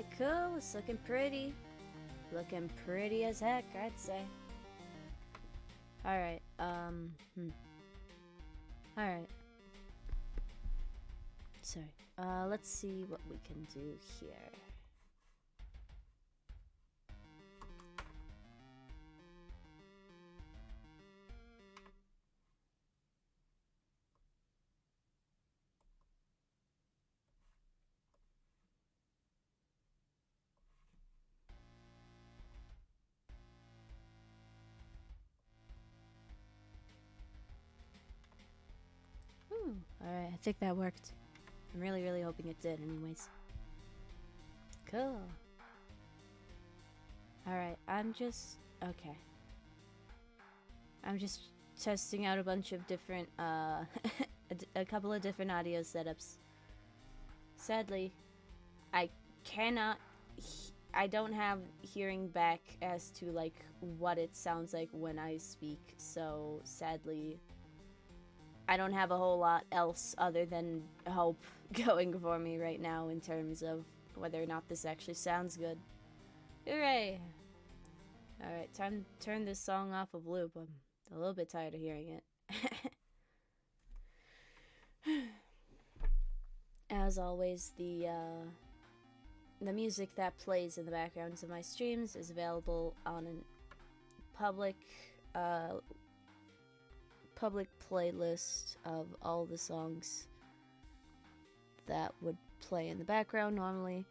Alright, cool. It's looking pretty. Looking pretty as heck, I'd say. Alright, Alright. Sorry. Let's see what we can do here. Alright, I think that worked. I'm really, really hoping it did anyways. Cool. Alright, okay. I'm just testing out a bunch of different, a couple of different audio setups. Sadly, I don't have hearing back as to, like, what it sounds like when I speak, so sadly, I don't have a whole lot else other than hope going for me right now in terms of whether or not this actually sounds good. Hooray! Alright, time to turn this song off of loop. I'm a little bit tired of hearing it. As always, the music that plays in the backgrounds of my streams is available on a public playlist of all the songs that would play in the background normally.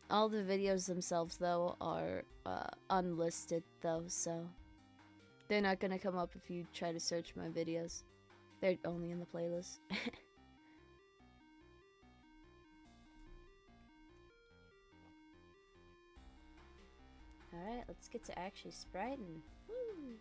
All the videos themselves, though, are unlisted, though, so they're not gonna come up if you try to search my videos. They're only in the playlist. Alright, let's get to actually spriting. Woo!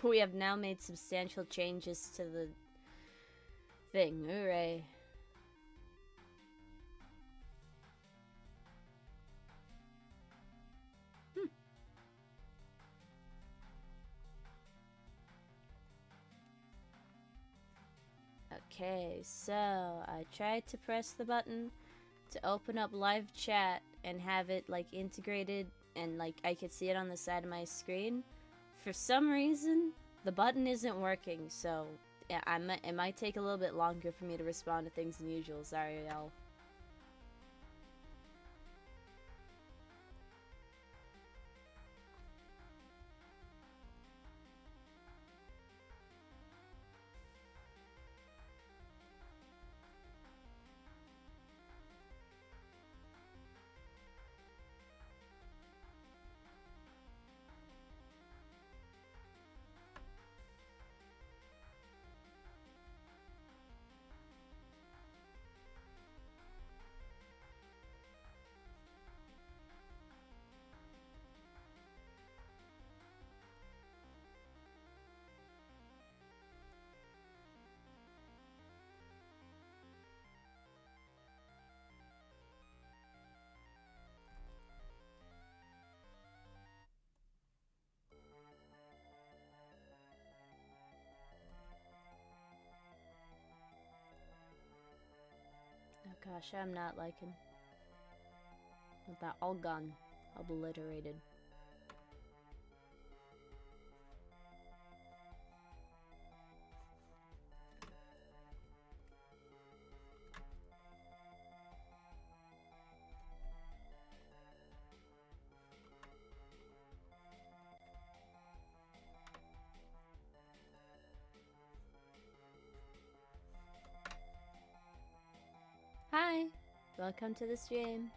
We have now made substantial changes to the thing. Hooray. Okay, so I tried to press the button to open up live chat and have it like integrated and like I could see it on the side of my screen. For some reason, the button isn't working, so yeah, it might take a little bit longer for me to respond to things than usual. Sorry, y'all. Oh gosh, I'm not liking with that all gone, obliterated. Hi, welcome to the stream.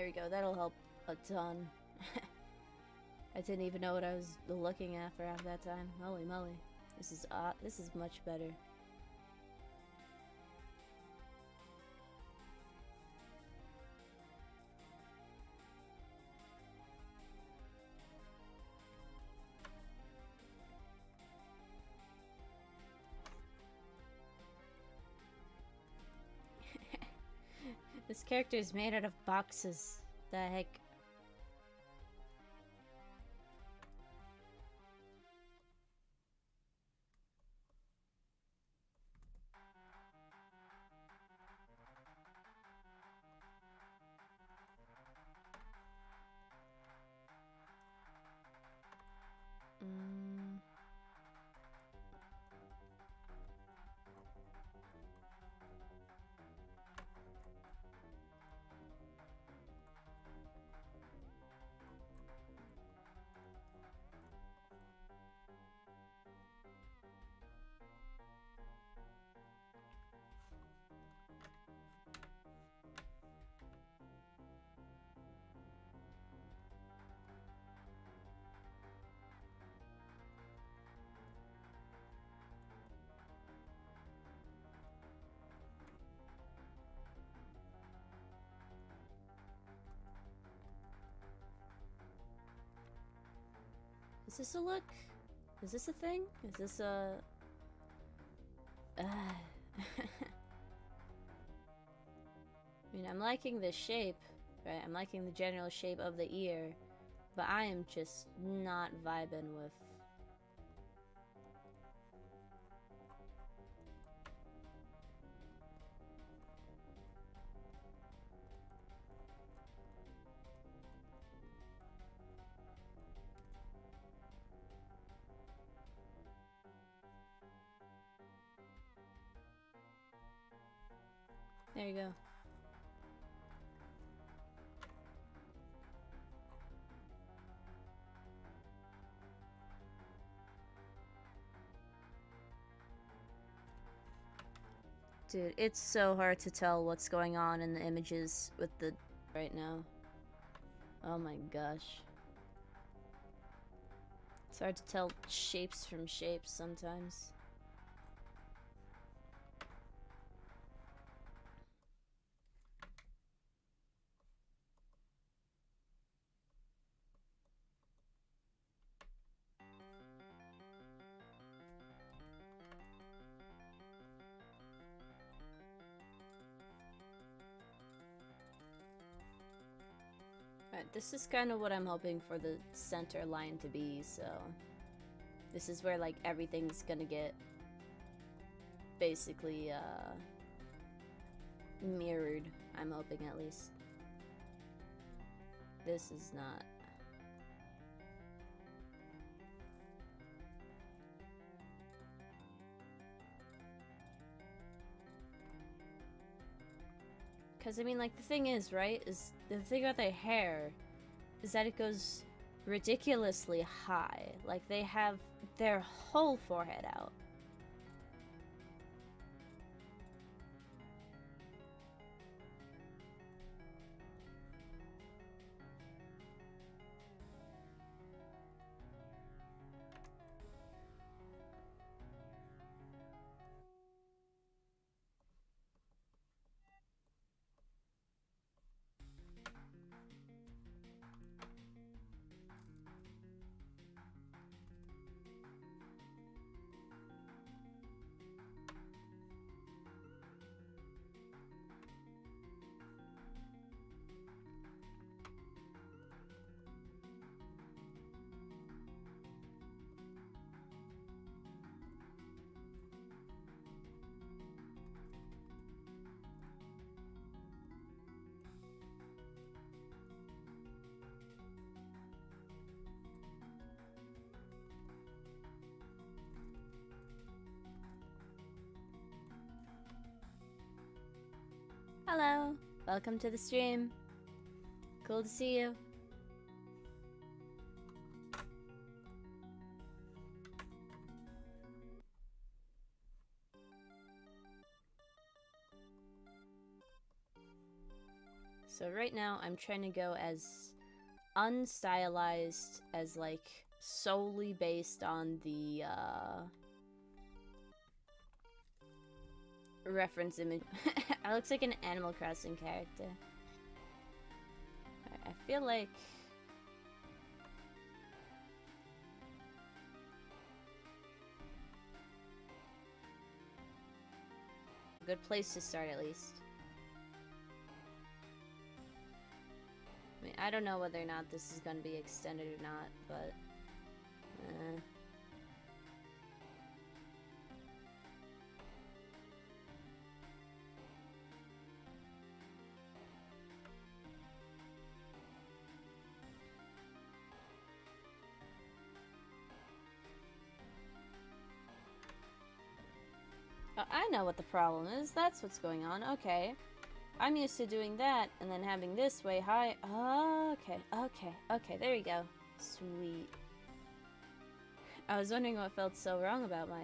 we go. That'll help a ton. I didn't even know what I was looking at for half that time. Holy moly. This is much better. This character is made out of boxes. The heck? Is this a look? Is this a thing? Is this a... I mean, I'm liking the shape, right? I'm liking the general shape of the ear, but I am just not vibing with... There you go. Dude, it's so hard to tell what's going on in the images with the right now. Oh my gosh. It's hard to tell shapes from shapes sometimes. Alright, this is kind of what I'm hoping for the center line to be, so... This is where, like, everything's gonna get... basically, mirrored, I'm hoping at least. This is not... Because, I mean, like, the thing is, right, is the thing about their hair is that it goes ridiculously high. Like, they have their whole forehead out. Hello, welcome to the stream. Cool to see you. So right now I'm trying to go as unstylized as, like, solely based on the reference image. It looks like an Animal Crossing character. I feel like a good place to start, at least. I mean, I don't know whether or not this is going to be extended or not, but oh, I know what the problem is. That's what's going on. Okay. I'm used to doing that and then having this way high. Oh, okay, there you go. Sweet. I was wondering what felt so wrong about my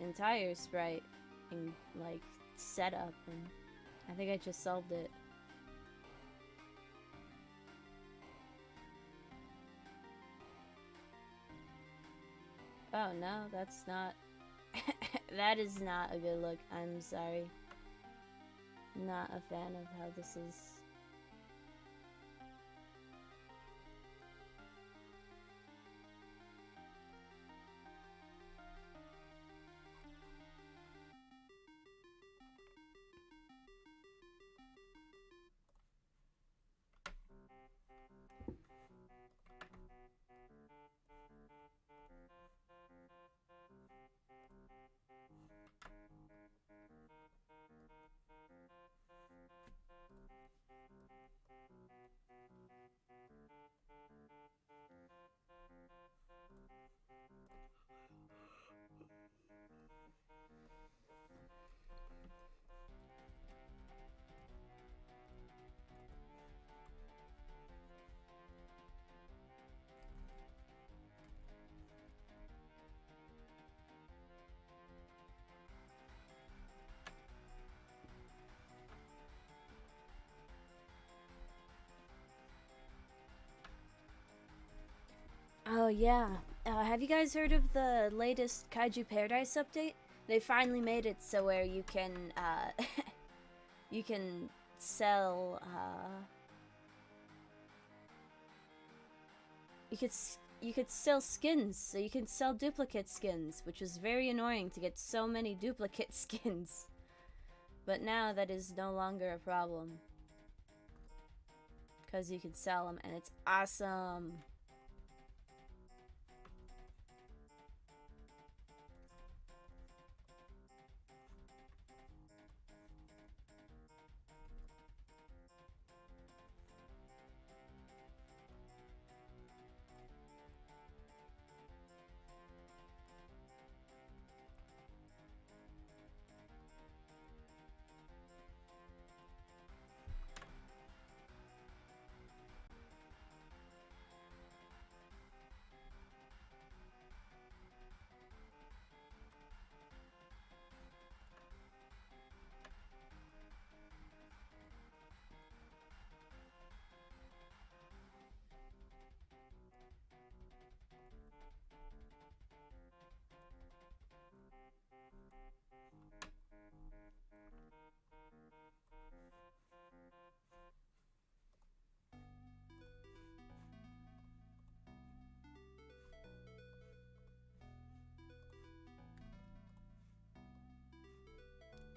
entire sprite and, like, setup, and I think I just solved it. Oh no, that's not... that is not a good look. I'm sorry. Not a fan of how this is. Oh yeah. Have you guys heard of the latest Kaiju Paradise update? They finally made it so where you can you can sell you could sell skins, so you can sell duplicate skins, which was very annoying to get so many duplicate skins. But now that is no longer a problem, because you can sell them and it's awesome.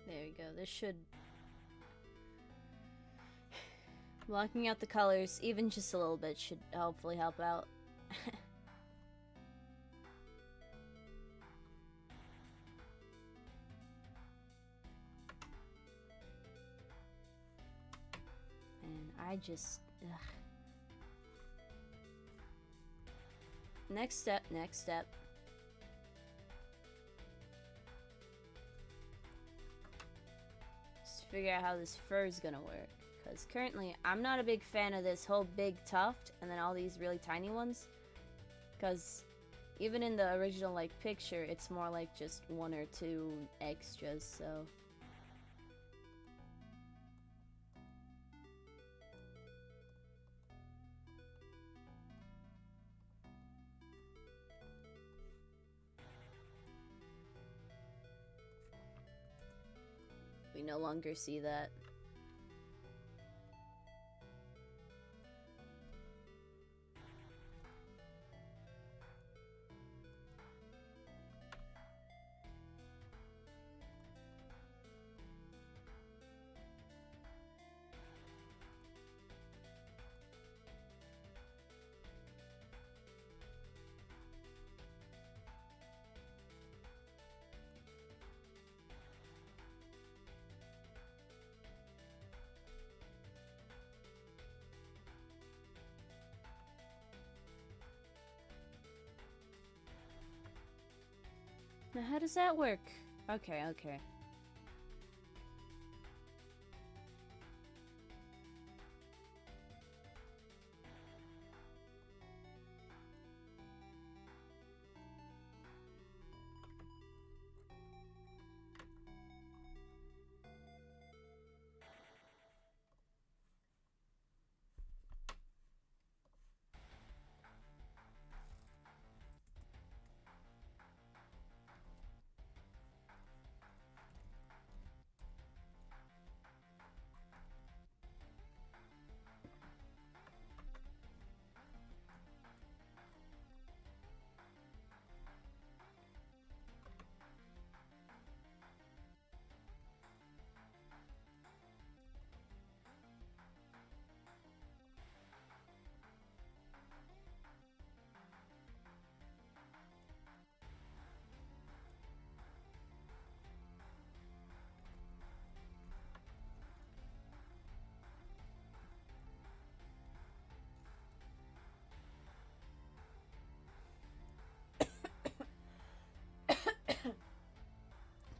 There we go. This should... blocking out the colors, even just a little bit, should hopefully help out. And I just... ugh. Next step, next step. Figure out how this fur is gonna work, because currently I'm not a big fan of this whole big tuft and then all these really tiny ones, because even in the original like picture it's more like just one or two extras. So We no longer see that. Now, how does that work? Okay, okay.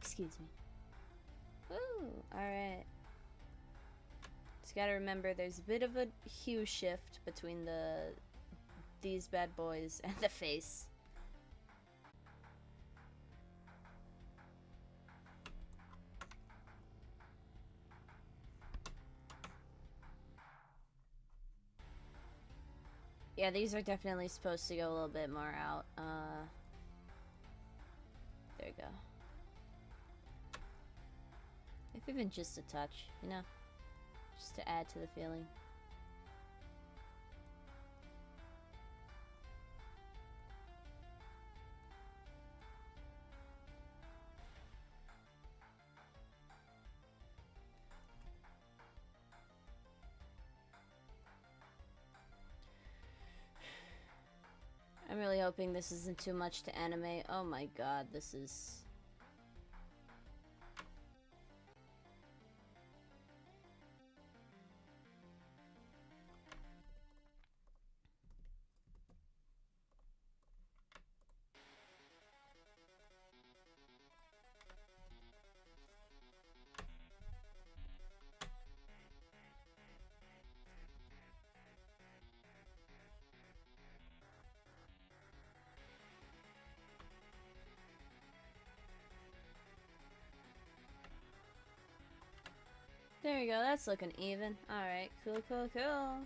Excuse me. Ooh, alright. Just gotta remember there's a bit of a hue shift between these bad boys and the face. Yeah, these are definitely supposed to go a little bit more out. There you go. If even just a touch, you know? Just to add to the feeling. I'm really hoping this isn't too much to animate. Oh my god, this is... There you go, that's looking even. Alright, cool, cool, cool.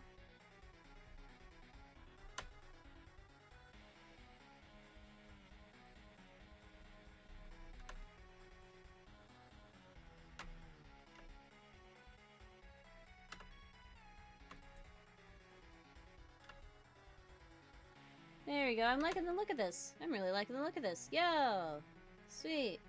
There we go, I'm liking the look of this. I'm really liking the look of this. Yo! Sweet.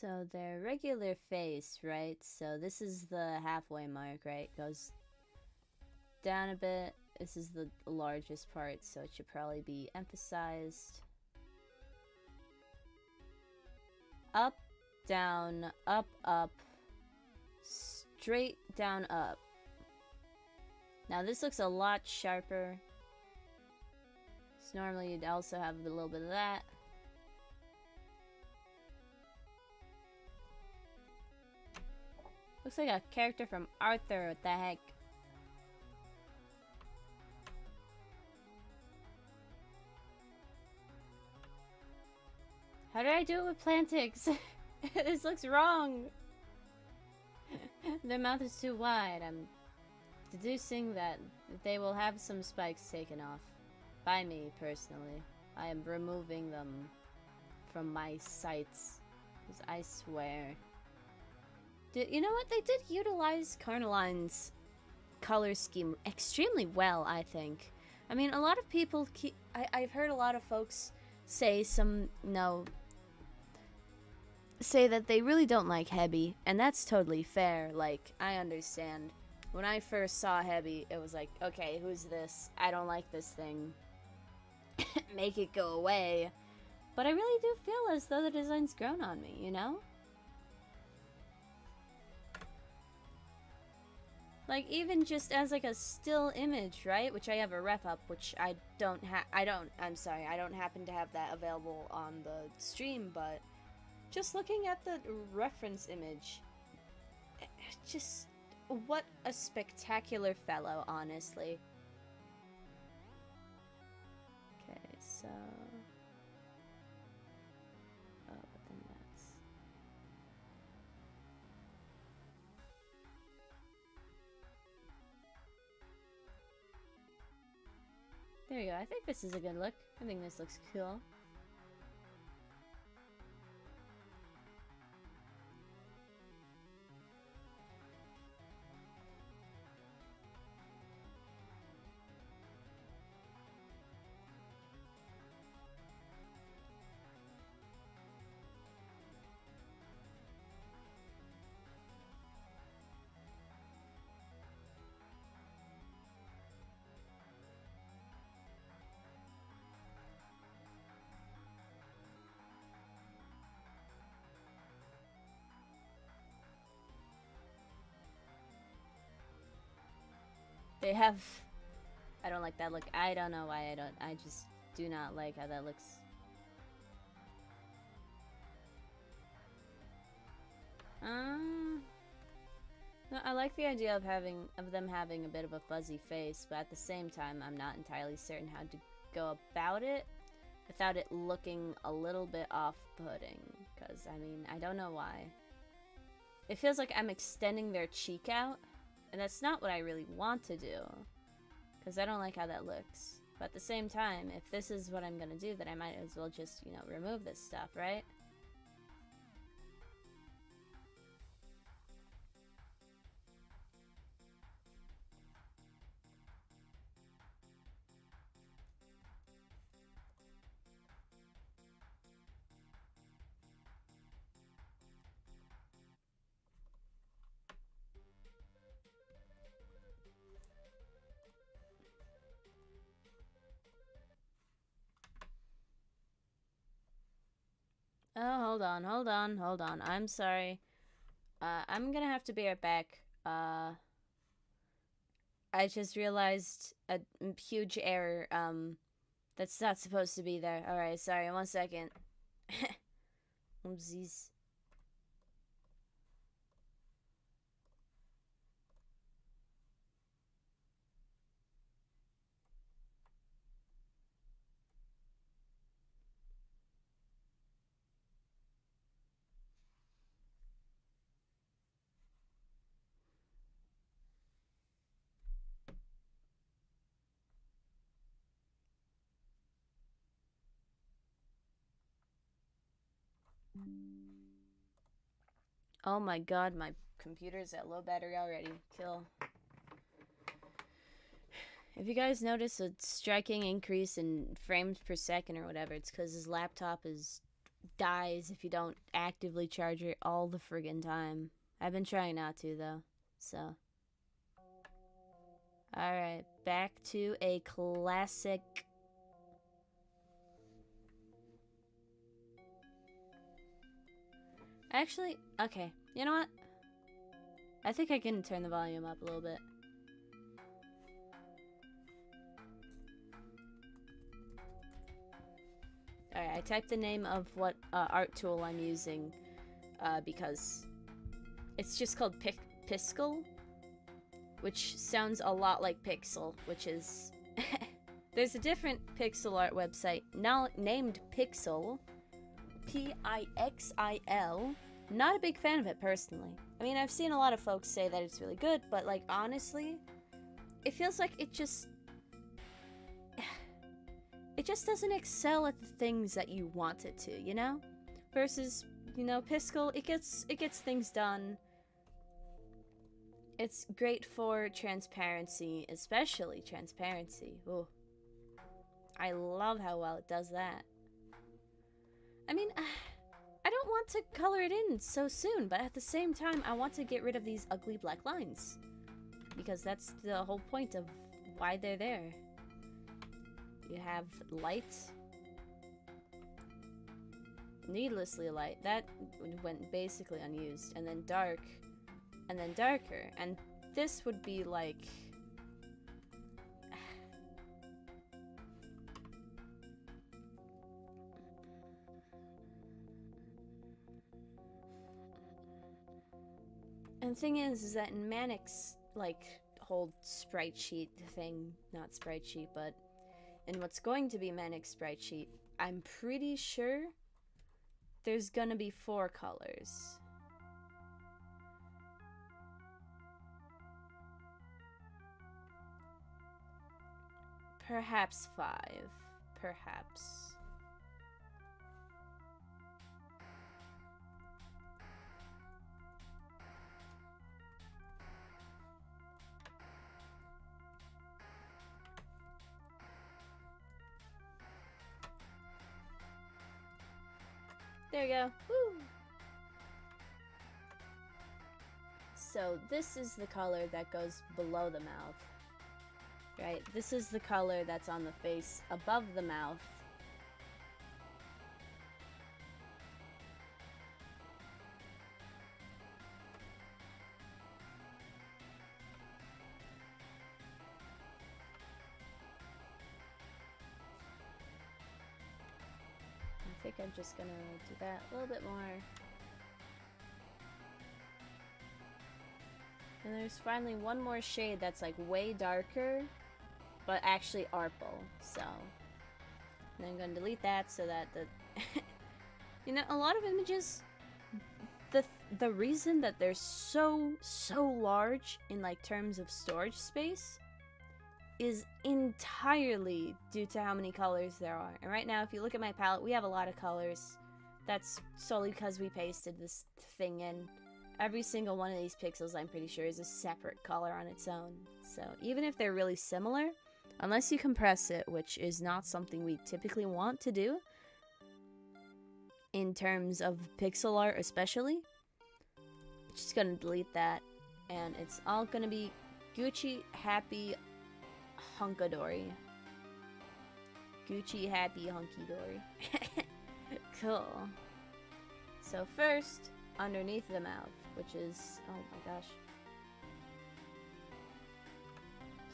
So their regular face, right? So this is the halfway mark, right? Goes down a bit. This is the largest part, so it should probably be emphasized. Up, down, up, up, straight down, up. Now this looks a lot sharper. So normally you'd also have a little bit of that. Looks like a character from Arthur, what the heck? How did I do it with Plantix? This looks wrong. Their mouth is too wide. I'm deducing that they will have some spikes taken off. By me, personally. I am removing them from my sights. Because I swear. You know what? They did utilize Carneline's color scheme extremely well, I think. I mean, a lot of people I've heard a lot of folks say say that they really don't like Hebby, and that's totally fair. Like, I understand. When I first saw Hebby, it was like, okay, who's this? I don't like this thing. Make it go away. But I really do feel as though the design's grown on me, you know? Like, even just as like a still image, right? Which I have a ref up, which I don't happen to have that available on the stream, but just looking at the reference image, just what a spectacular fellow, honestly. Okay, so... oh, but then that's... there you go. I think this is a good look. I think this looks cool. They have... I don't like that look. I don't know why I just do not like how that looks. No, I like the idea of them having a bit of a fuzzy face, but at the same time, I'm not entirely certain how to go about it without it looking a little bit off-putting. Because, I mean, I don't know why. It feels like I'm extending their cheek out, and that's not what I really want to do. Because I don't like how that looks. But at the same time, if this is what I'm gonna do, then I might as well just, you know, remove this stuff, right? Oh, hold on. I'm sorry. I'm gonna have to be right back. I just realized a huge error, that's not supposed to be there. Alright, sorry, 1 second. Oopsies. Oh my god, my computer's at low battery already. Kill. If you guys notice a striking increase in frames per second or whatever, it's because his laptop is dies if you don't actively charge it all the friggin' time. I've been trying not to, though, so. Alright, back to a classic. Actually, okay, you know what? I think I can turn the volume up a little bit. Alright, I typed the name of what art tool I'm using because it's just called Piskel, which sounds a lot like Pixel, which is... There's a different pixel art website now named Pixel, Pixil. Not a big fan of it personally. I mean, I've seen a lot of folks say that it's really good, but like honestly, it feels like it just doesn't excel at the things that you want it to, you know? Versus, you know, Piskel, it gets things done. It's great for transparency, especially transparency. Ooh. I love how well it does that. I mean, I don't want to color it in so soon, but at the same time, I want to get rid of these ugly black lines. Because that's the whole point of why they're there. You have light. Needlessly light. That went basically unused. And then dark. And then darker. And this would be like... And the thing is that in Manic's, like, whole sprite sheet thing, not sprite sheet, but in what's going to be Manic's sprite sheet, I'm pretty sure there's gonna be 4 colors. Perhaps 5. Perhaps. There we go. Woo! So this is the color that goes below the mouth. Right? This is the color that's on the face above the mouth. I think I'm just gonna do that a little bit more. And there's finally one more shade that's like way darker, but actually Arpal, so. And I'm gonna delete that so that the... You know, a lot of images, the reason that they're so large in like terms of storage space is entirely due to how many colors there are. And right now, if you look at my palette, we have a lot of colors. That's solely because we pasted this thing in. Every single one of these pixels, I'm pretty sure, is a separate color on its own. So even if they're really similar, unless you compress it, which is not something we typically want to do, in terms of pixel art especially, just gonna delete that, and it's all gonna be Gucci happy hunkadory. Gucci happy hunky dory. Cool. So first, underneath the mouth, which is, oh my gosh,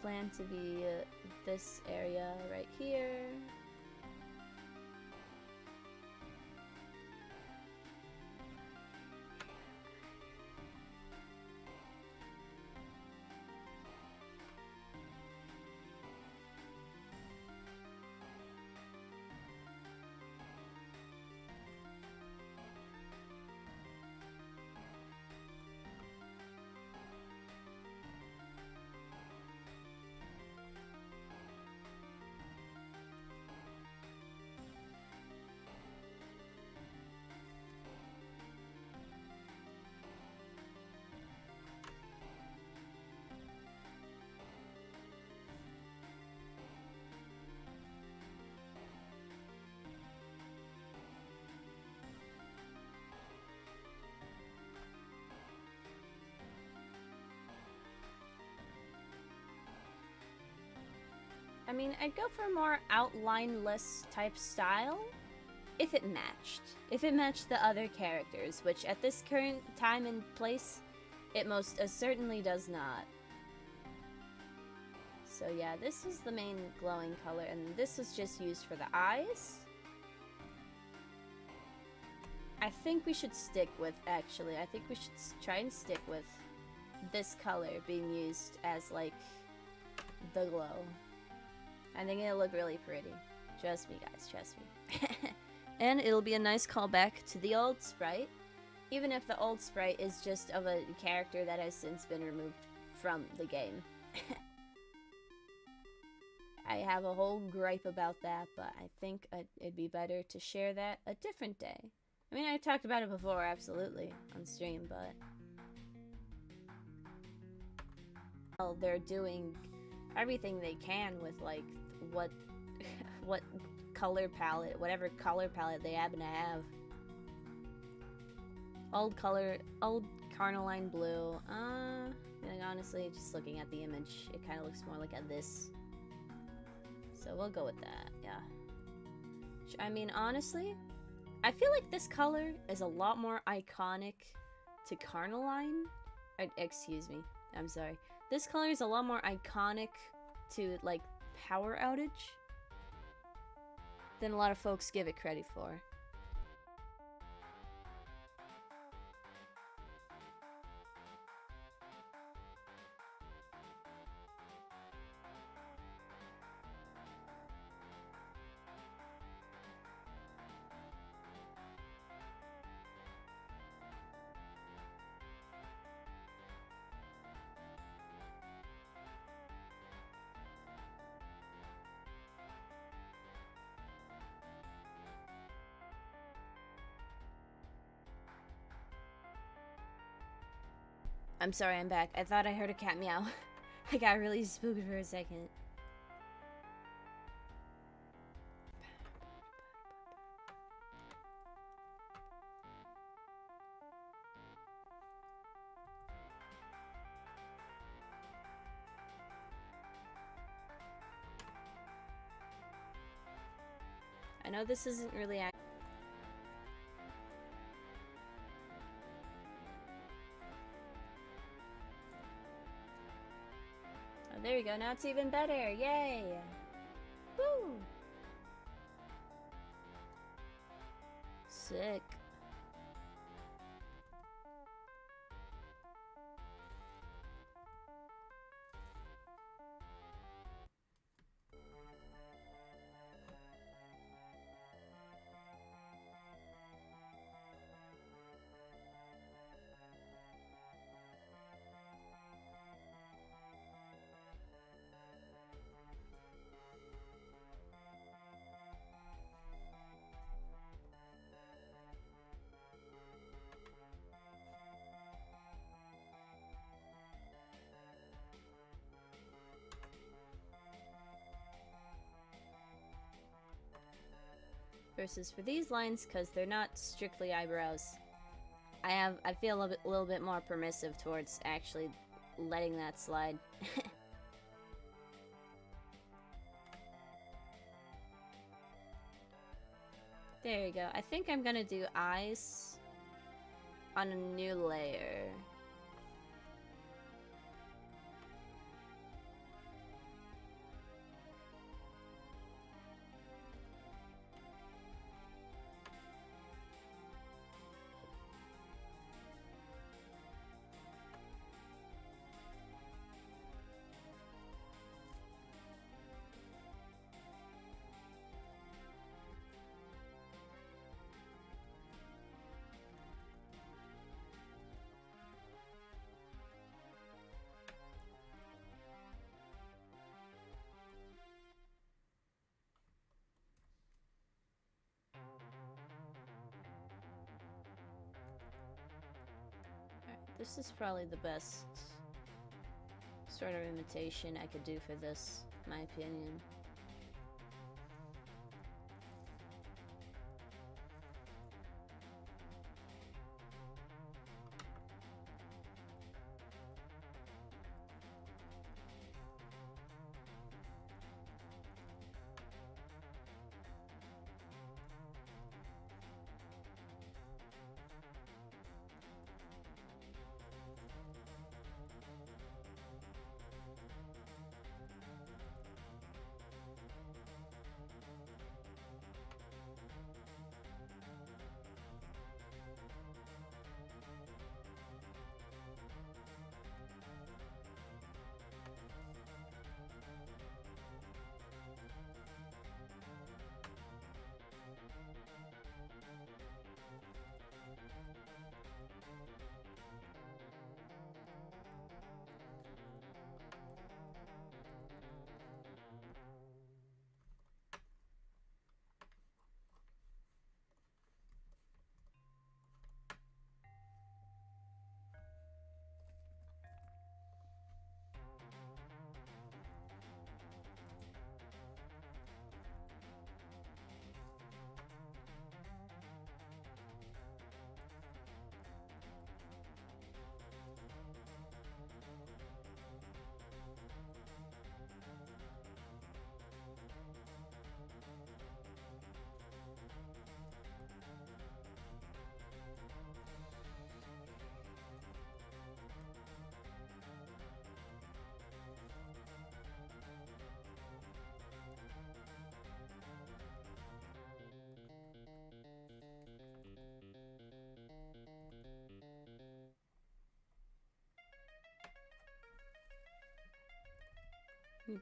plan to be this area right here. I mean, I'd go for a more outline-less type style if it matched. If it matched the other characters, which at this current time and place, it most certainly does not. So yeah, this is the main glowing color, and this was just used for the eyes. I think we should stick with, actually, I think we should try and stick with this color being used as, like, the glow. I think it'll look really pretty. Trust me, guys, trust me. And it'll be a nice callback to the old sprite, even if the old sprite is just of a character that has since been removed from the game. I have a whole gripe about that, but I think it'd be better to share that a different day. I mean, I talked about it before, absolutely, on stream, but... well, they're doing everything they can with, like, what color palette, whatever color palette they happen to have. Old Carnoline blue. And honestly, just looking at the image, it kind of looks more like a this. So we'll go with that, yeah. I mean, honestly, I feel like this color is a lot more iconic to Carnoline. Excuse me, I'm sorry. This color is a lot more iconic to, like, Power Outage than a lot of folks give it credit for. I'm sorry, I'm back. I thought I heard a cat meow. I got really spooked for a second. I know this isn't really there you go, now it's even better, yay! Woo! Sick. Versus for these lines, because they're not strictly eyebrows, I feel a little bit more permissive towards actually letting that slide. There you go. I think I'm gonna do eyes on a new layer. This is probably the best sort of imitation I could do for this, in my opinion.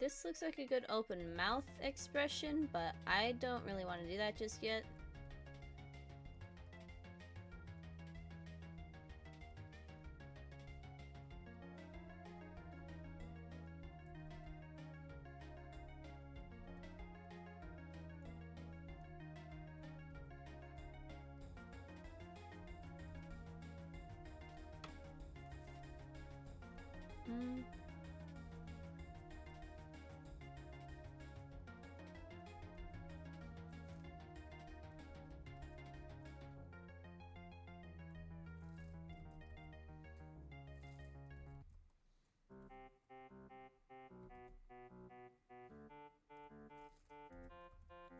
This looks like a good open mouth expression, but I don't really want to do that just yet.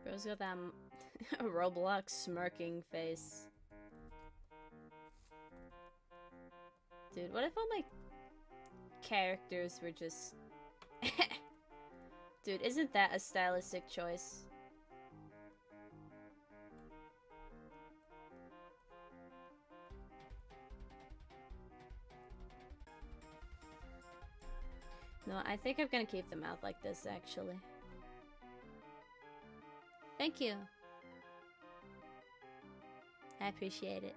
Bro's got that Roblox smirking face. Dude, what if all my characters were just... Dude, isn't that a stylistic choice? No, I think I'm gonna keep the mouth like this, actually. Thank you. I appreciate it.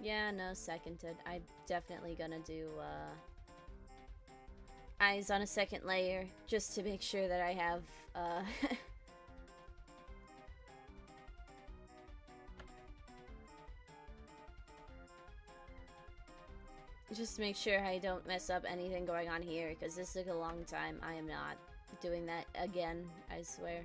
Yeah, no, seconded. I'm definitely gonna do, eyes on a second layer, just to make sure that I have, just to make sure I don't mess up anything going on here, because this took a long time. I am not doing that again, I swear.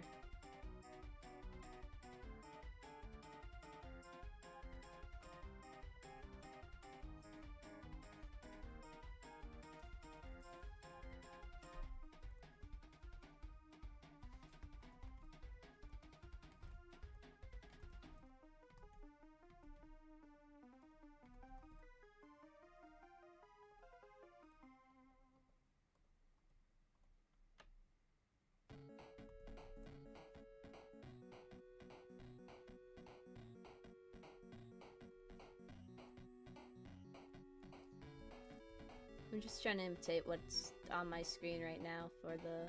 I'm just trying to imitate what's on my screen right now for the...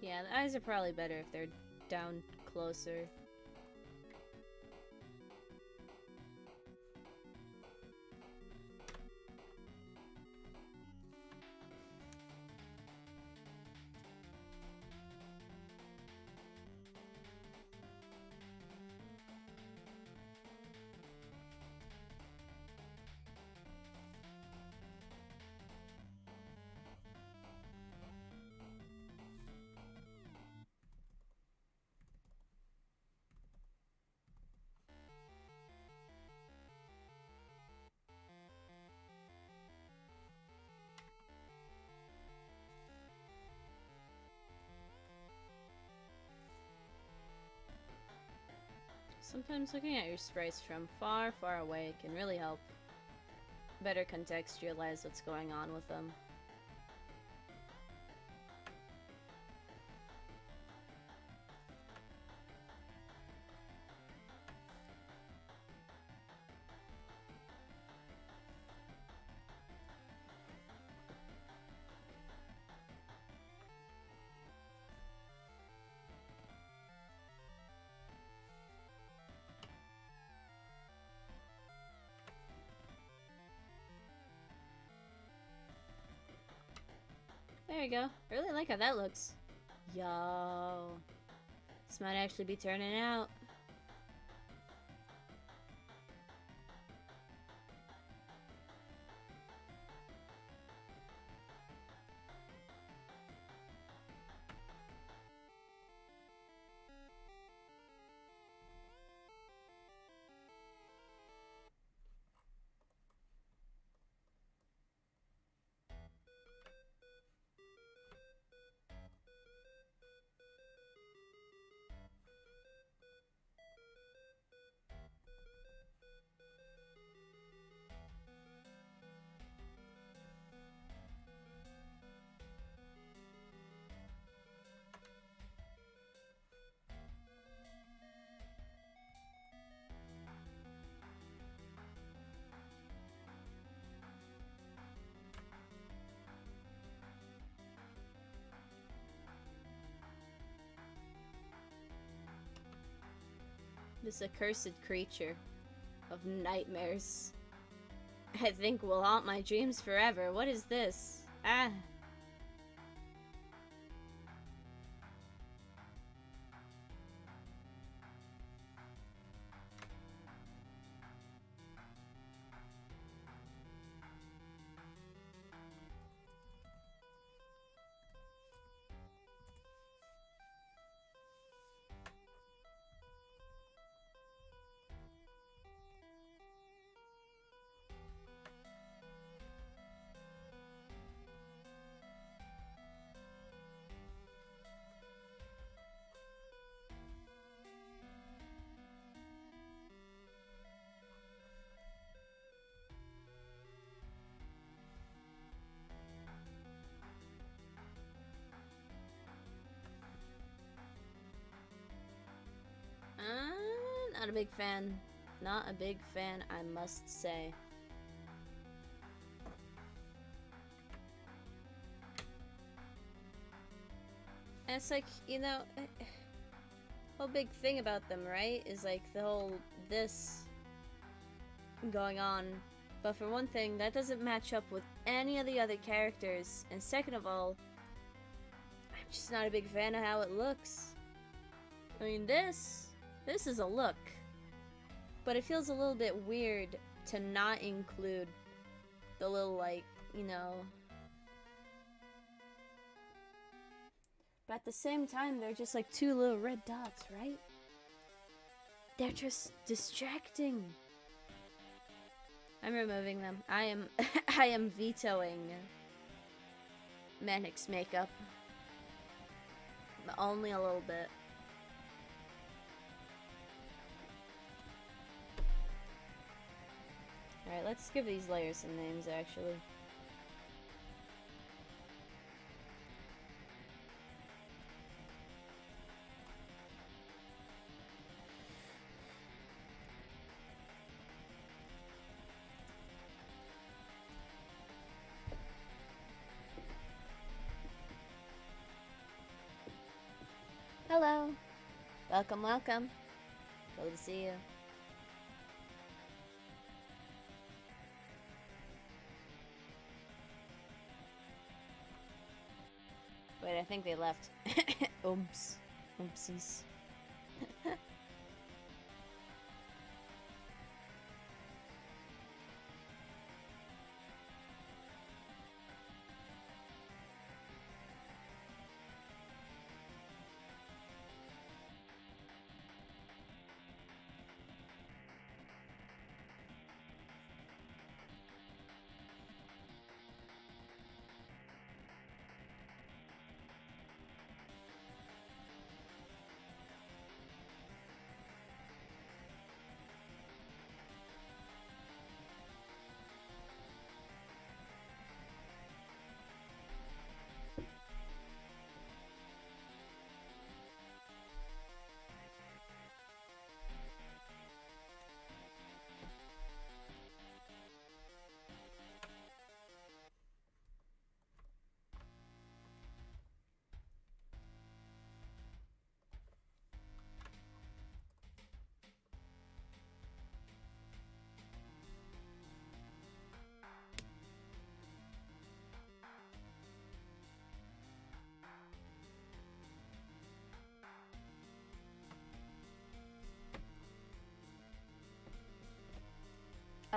Yeah, the eyes are probably better if they're down closer. Sometimes looking at your sprites from far, far away can really help better contextualize what's going on with them. There you go. I really like how that looks. Yo. This might actually be turning out. This accursed creature of nightmares, I think, will haunt my dreams forever. What is this? Ah. Not a big fan. Not a big fan, I must say. And it's like, you know, whole big thing about them, right? Is like the whole this going on. But for one thing, that doesn't match up with any of the other characters. And second of all, I'm just not a big fan of how it looks. I mean, this is a look. But it feels a little bit weird to not include the little, like, you know. But at the same time, they're just like two little red dots, right? They're just distracting. I'm removing them. I am vetoing Manic's makeup. But only a little bit. Alright, let's give these layers some names, actually. Hello. Welcome, welcome. Good to see you. Wait, I think they left. Oops. Oopsies.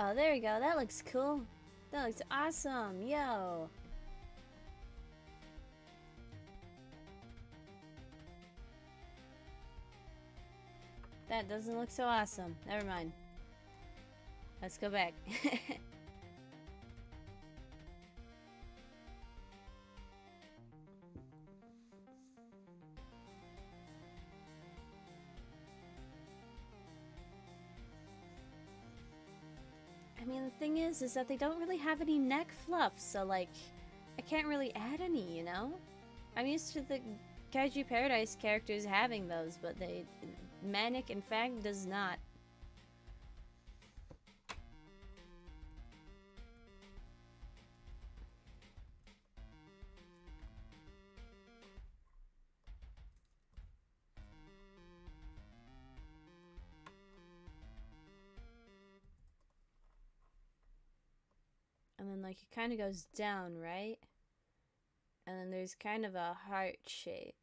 Oh, there we go. That looks cool. That looks awesome. Yo. That doesn't look so awesome. Never mind. Let's go back. I mean, the thing is that they don't really have any neck fluff, so, like, I can't really add any, you know? I'm used to the Kaiju Paradise characters having those, but Manic, in fact, does not. And then, like, it kind of goes down, right? And then there's kind of a heart shape.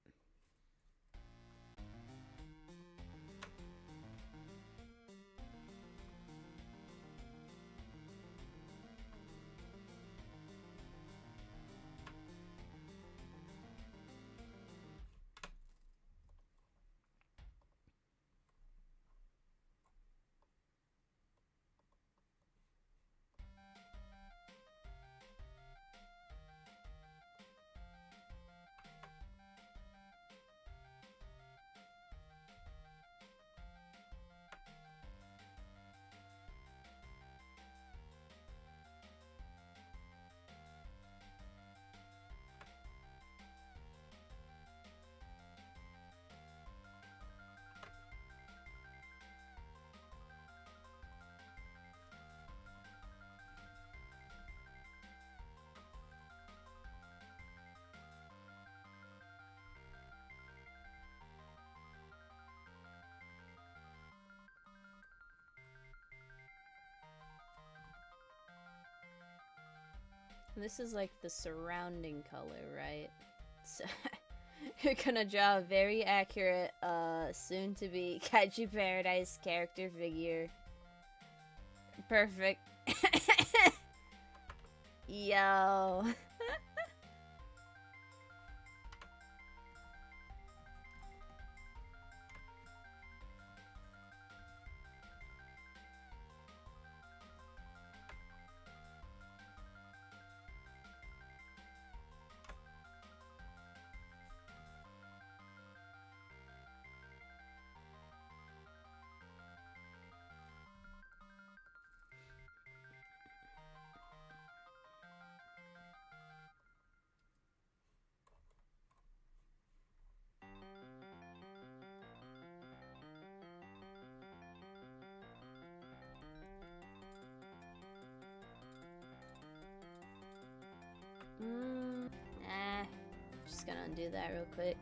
This is like the surrounding color, right? So you're gonna draw a very accurate, soon-to-be Kaiju Paradise character figure. Perfect. Yo. Just gonna undo that real quick.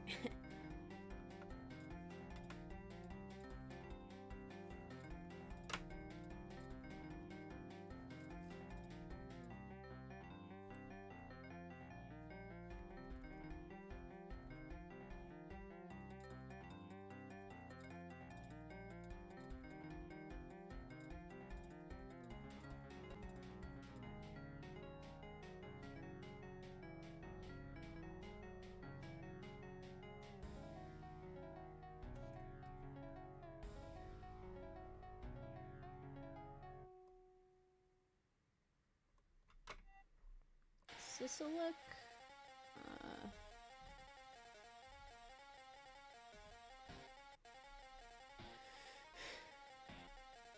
Is this a look?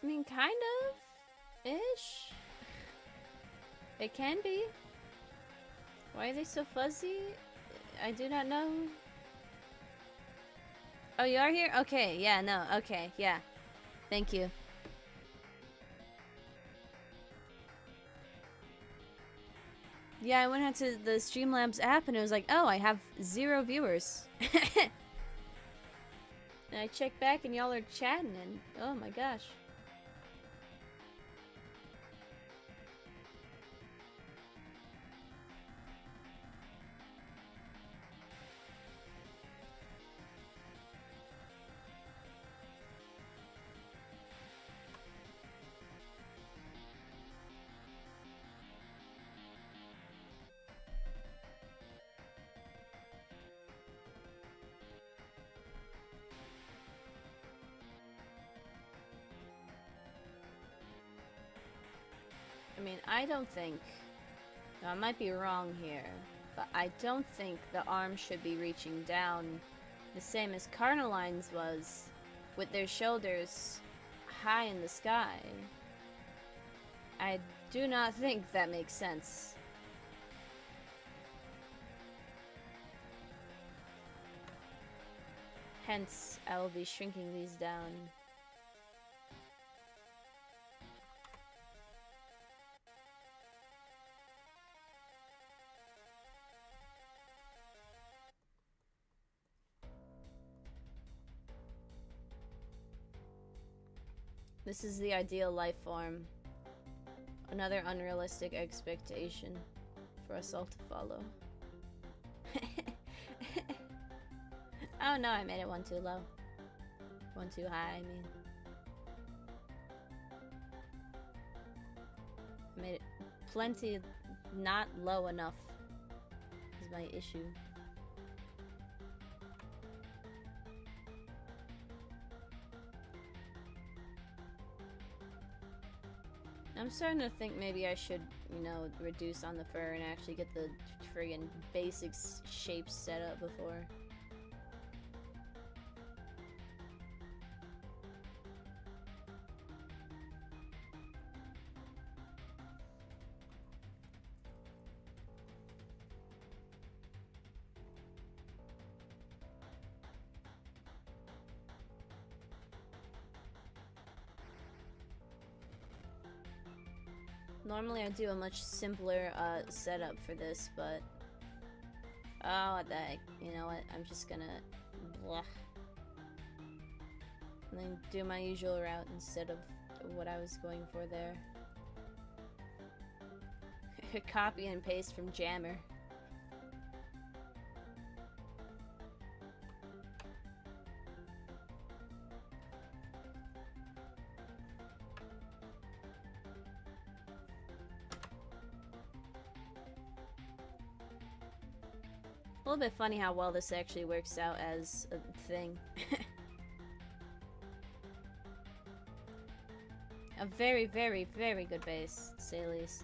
I mean, kind of ish. It can be. Why are they so fuzzy? I do not know. Oh, you are here? Okay, yeah, no, okay, yeah. Thank you. Yeah, I went onto the Streamlabs app and it was like, oh, I have 0 viewers. And I checked back and y'all are chatting and oh my gosh. I don't think... Now, I might be wrong here, but I don't think the arm should be reaching down the same as Carnaline's was, with their shoulders high in the sky. I do not think that makes sense. Hence, I will be shrinking these down. This is the ideal life form. Another unrealistic expectation for us all to follow. Oh no, I made it one too low. One too high, I mean. I made it plenty not low enough is my issue. I'm starting to think maybe I should, you know, reduce on the fur and actually get the friggin' basic shapes set up before. Normally I do a much simpler setup for this, but oh, what the heck, you know what, I'm just gonna blah. And then do my usual route instead of what I was going for there. Copy and paste from Jammer. A little bit funny how well this actually works out as a thing. A very, very, very good base, to say the least.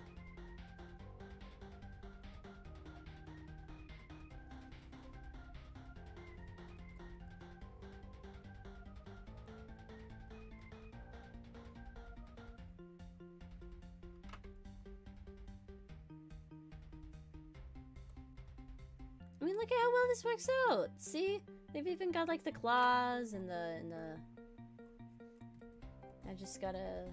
I mean, look at how well this works out. See? They've even got like the claws and the I just gotta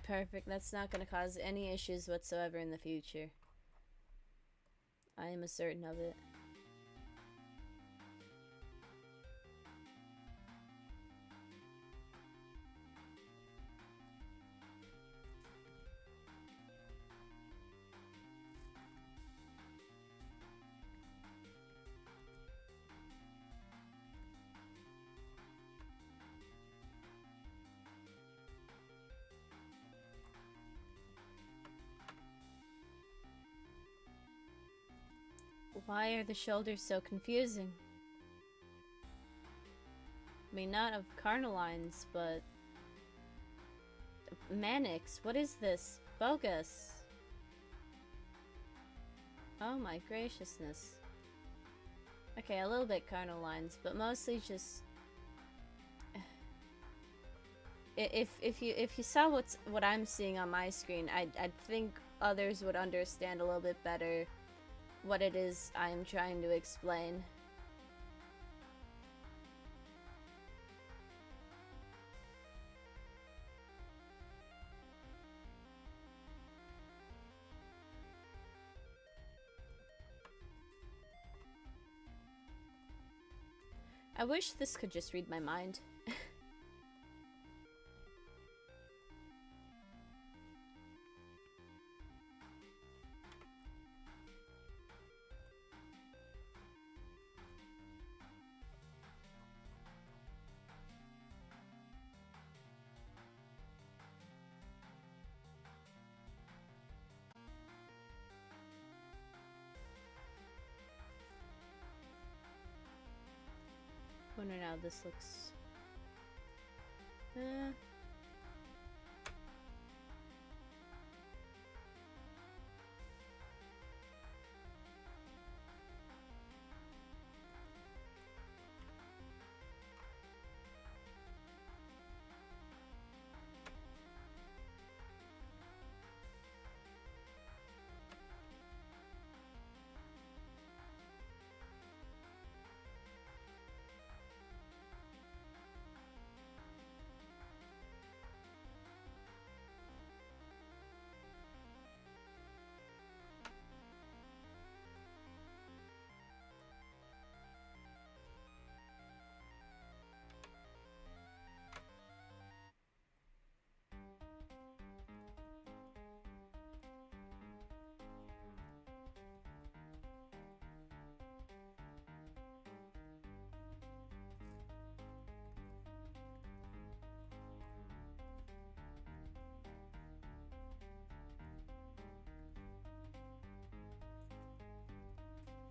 perfect. That's not gonna cause any issues whatsoever in the future. I am certain of it. Why are the shoulders so confusing? I mean, not of Carnalines, but... Manics, what is this? Bogus! Oh my graciousness. Okay, a little bit Carnalines, but mostly just... If you saw what I'm seeing on my screen, I'd think others would understand a little bit better what it is I am trying to explain. I wish this could just read my mind. I wonder how this looks. Eh.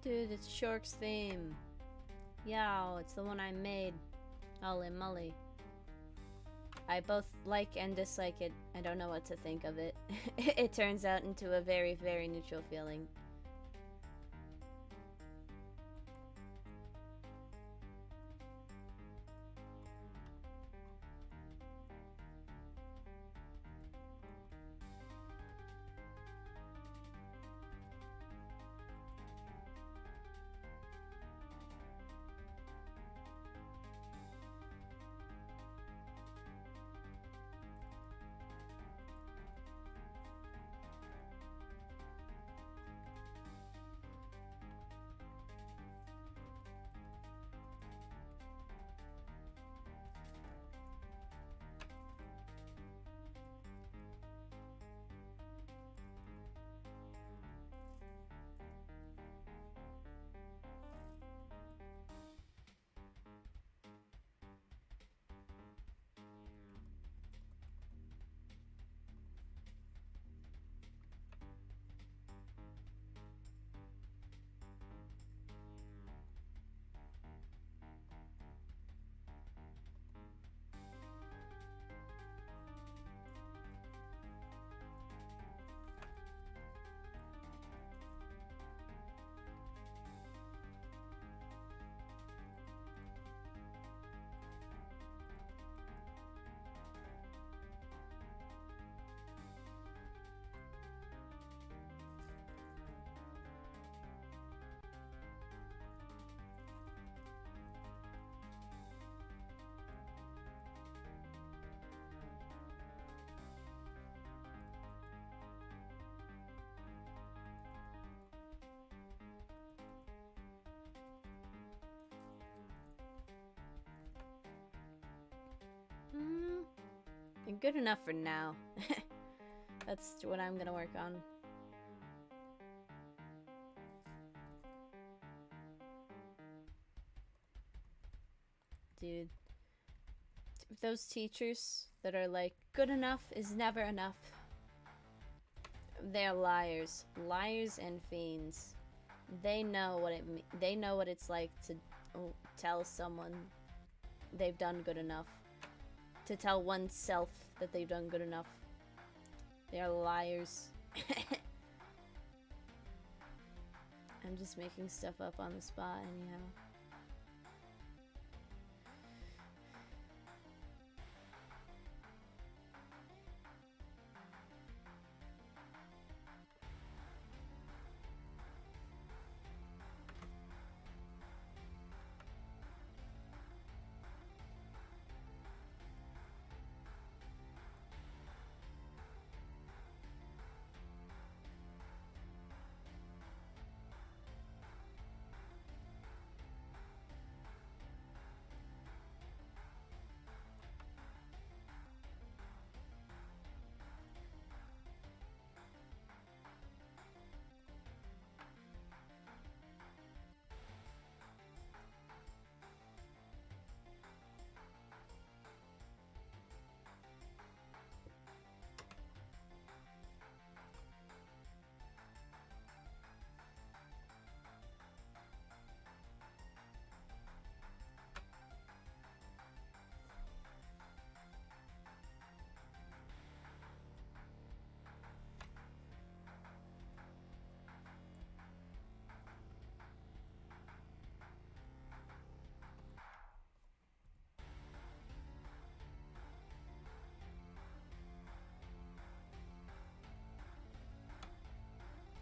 Dude, it's Shork's theme. Yow, it's the one I made. Holy moly. I both like and dislike it. I don't know what to think of it. It turns out into a very, very neutral feeling. Good enough for now. That's what I'm gonna work on. Dude. Those teachers that are like, good enough is never enough. They're liars. Liars and fiends. They know what it's like to tell someone they've done good enough. To tell oneself that they've done good enough. They are liars. I'm just making stuff up on the spot anyhow.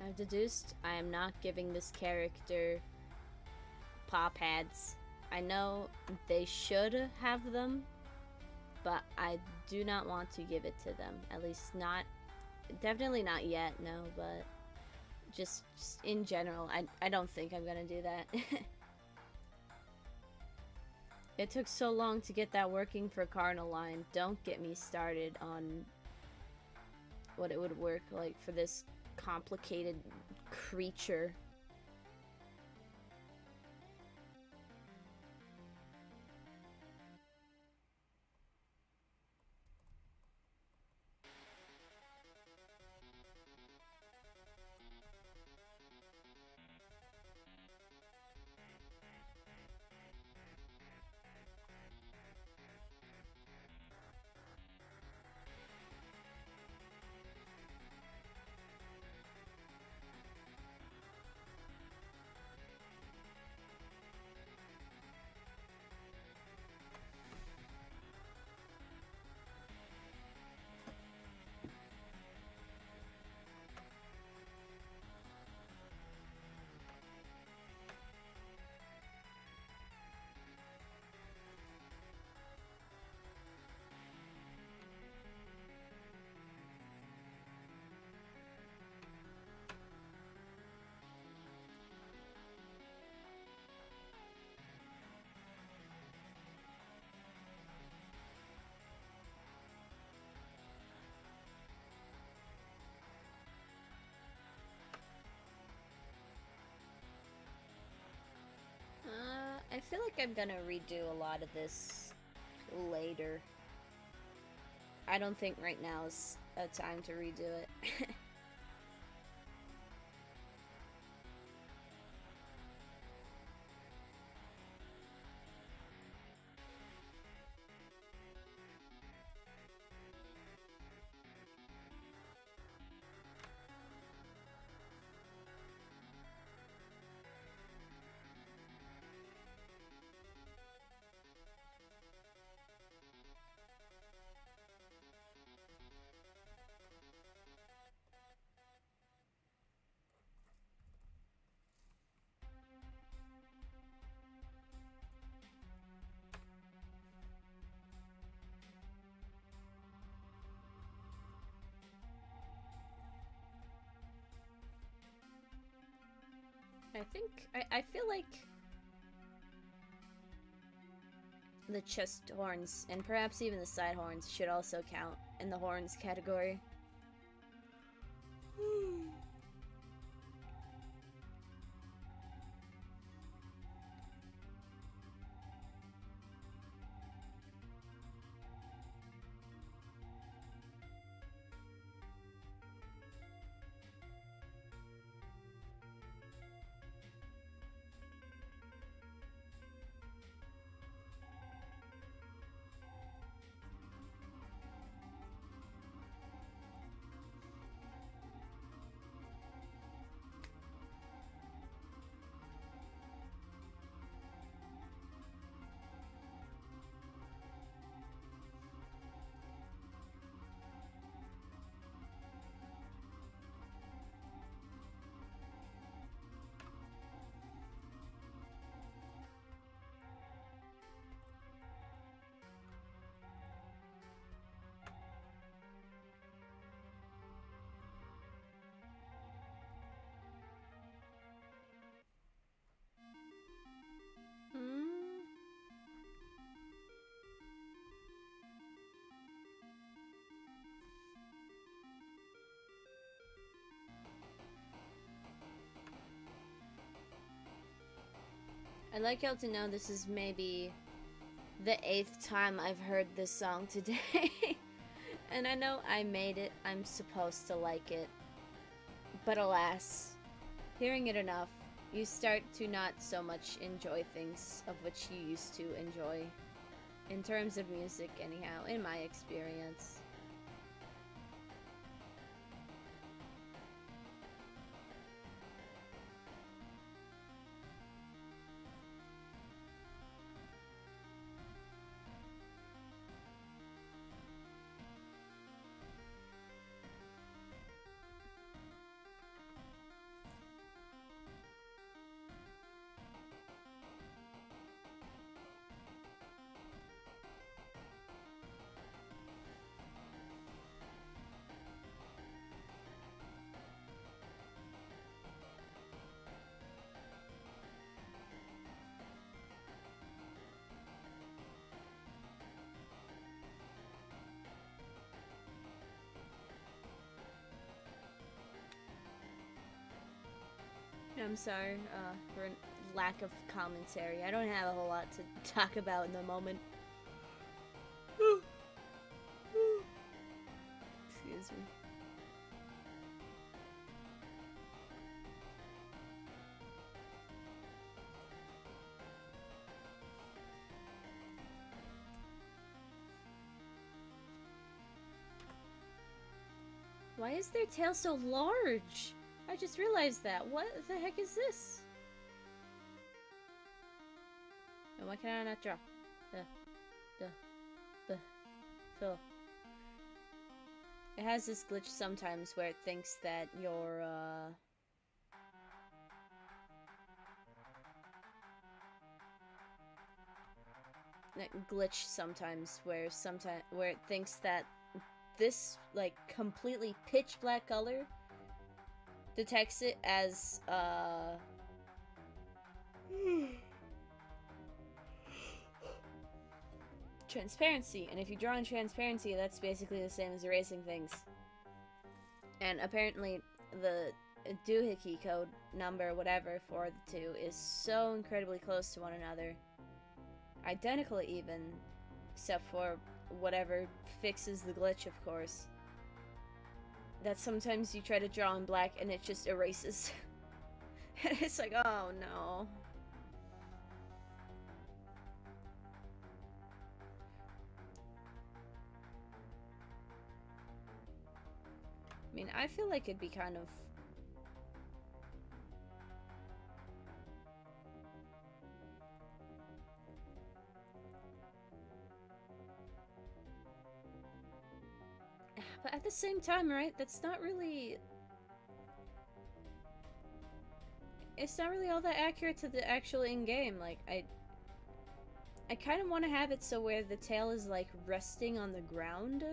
I've deduced I am not giving this character paw pads. I know they should have them, but I do not want to give it to them. At least not, definitely not yet, no, but just in general, I don't think I'm gonna do that. It took so long to get that working for Cardinal Line. Don't get me started on what it would work like for this complicated creature. I feel like I'm gonna redo a lot of this later. I don't think right now is a time to redo it. I feel like the chest horns, and perhaps even the side horns, should also count in the horns category. I'd like y'all to know this is maybe the 8th time I've heard this song today. And I know I made it, I'm supposed to like it. But alas, hearing it enough, you start to not so much enjoy things of which you used to enjoy. In terms of music, anyhow, in my experience. I'm sorry for lack of commentary. I don't have a whole lot to talk about in the moment. Excuse me. Why is their tail so large? I just realized that. What the heck is this? And why can I not draw? Fill. It has this glitch sometimes where it thinks that you're, that glitch sometimes where it thinks that this, like, completely pitch black color detects it as, transparency, and if you draw in transparency, that's basically the same as erasing things. And apparently, the doohickey code number, whatever, for the two is so incredibly close to one another. Identical even, except for whatever fixes the glitch, of course. That sometimes you try to draw in black and it just erases. And it's like, oh no. I mean, I feel like it'd be kind of... But at the same time, right, that's not really... It's not really all that accurate to the actual in-game. Like, I kind of want to have it so where the tail is, like, resting on the ground.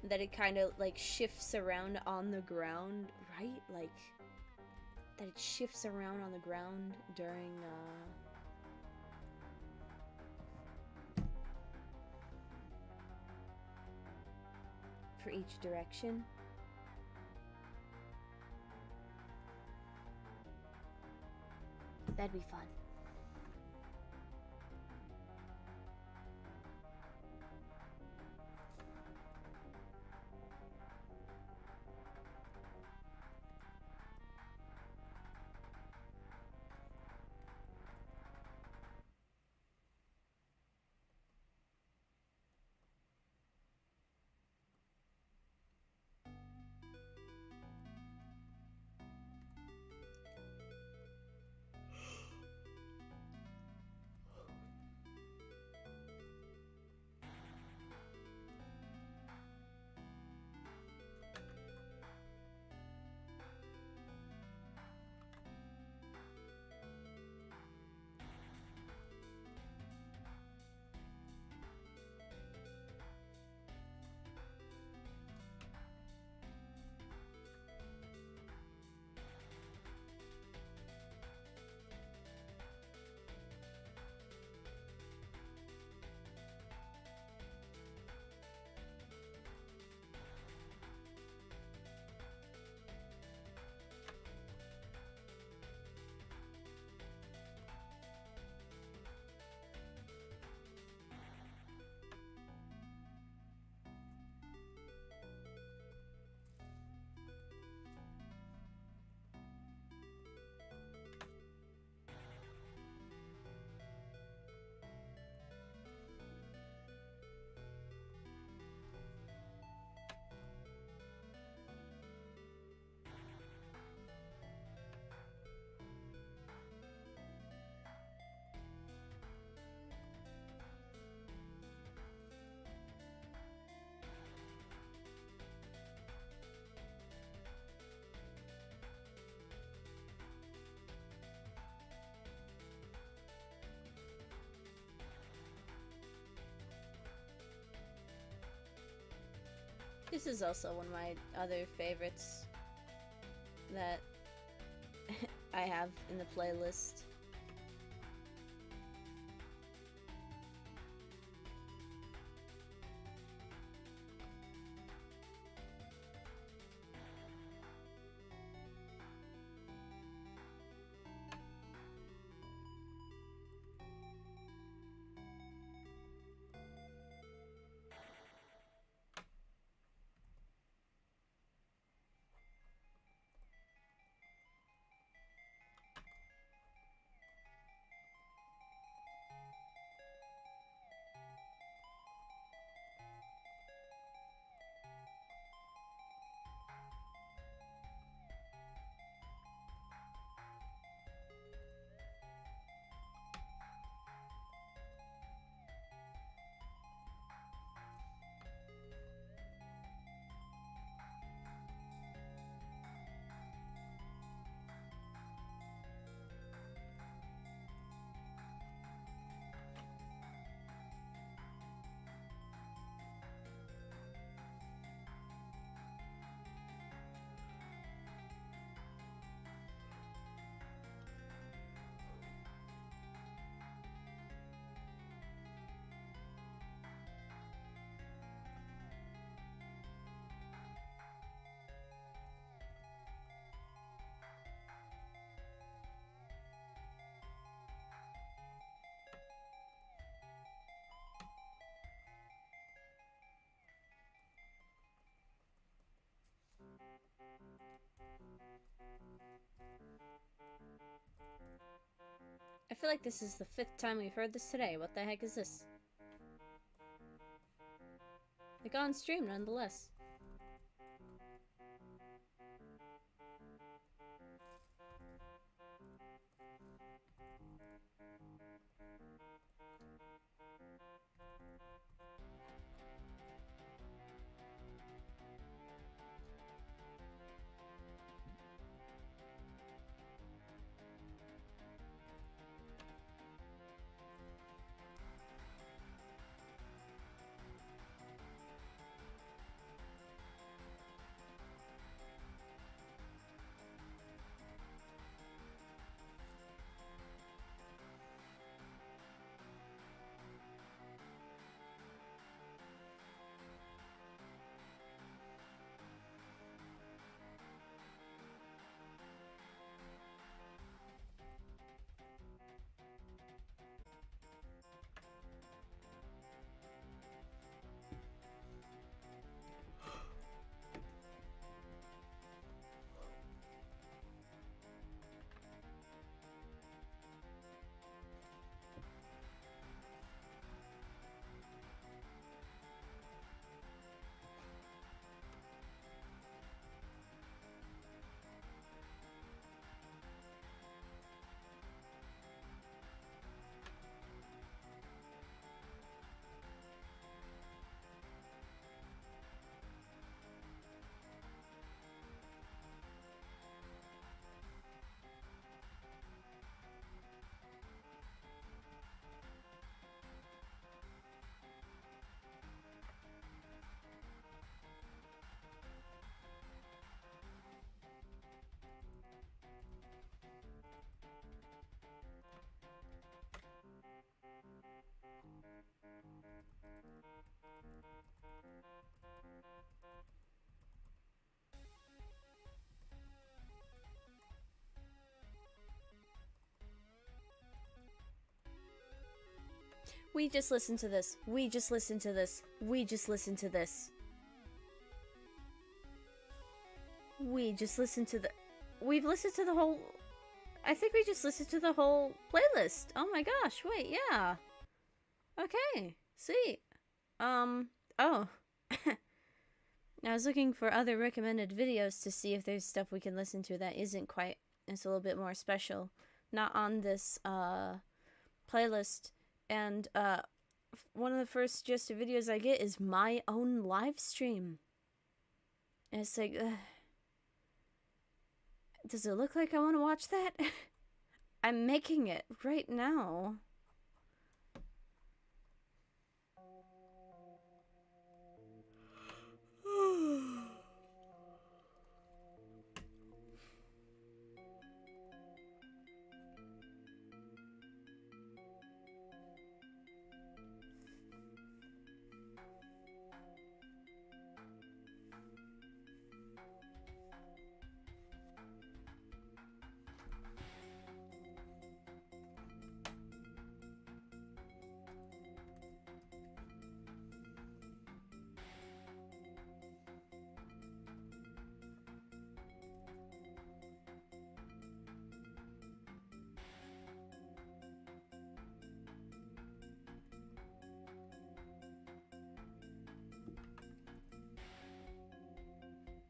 That it kind of, like, shifts around on the ground, right? Like, that it shifts around on the ground during, for each direction. That'd be fun. This is also one of my other favorites that I have in the playlist. feel like this is the 5th time we've heard this today. What the heck is this? Like on stream, nonetheless. We just listened to this. We just listened to this. We just listened to this. We just listened to the... We've listened to the whole... I think we just listened to the whole playlist. Oh my gosh, wait, yeah. Okay, sweet. Oh. I was looking for other recommended videos to see if there's stuff we can listen to that isn't quite... It's a little bit more special. Not on this, playlist. And, one of the first suggested videos I get is my own live stream. And it's like, does it look like I want to watch that? I'm making it right now.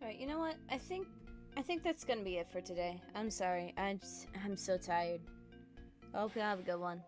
Alright, you know what? I think that's gonna be it for today. I'm sorry. I'm so tired. I hope you have a good one.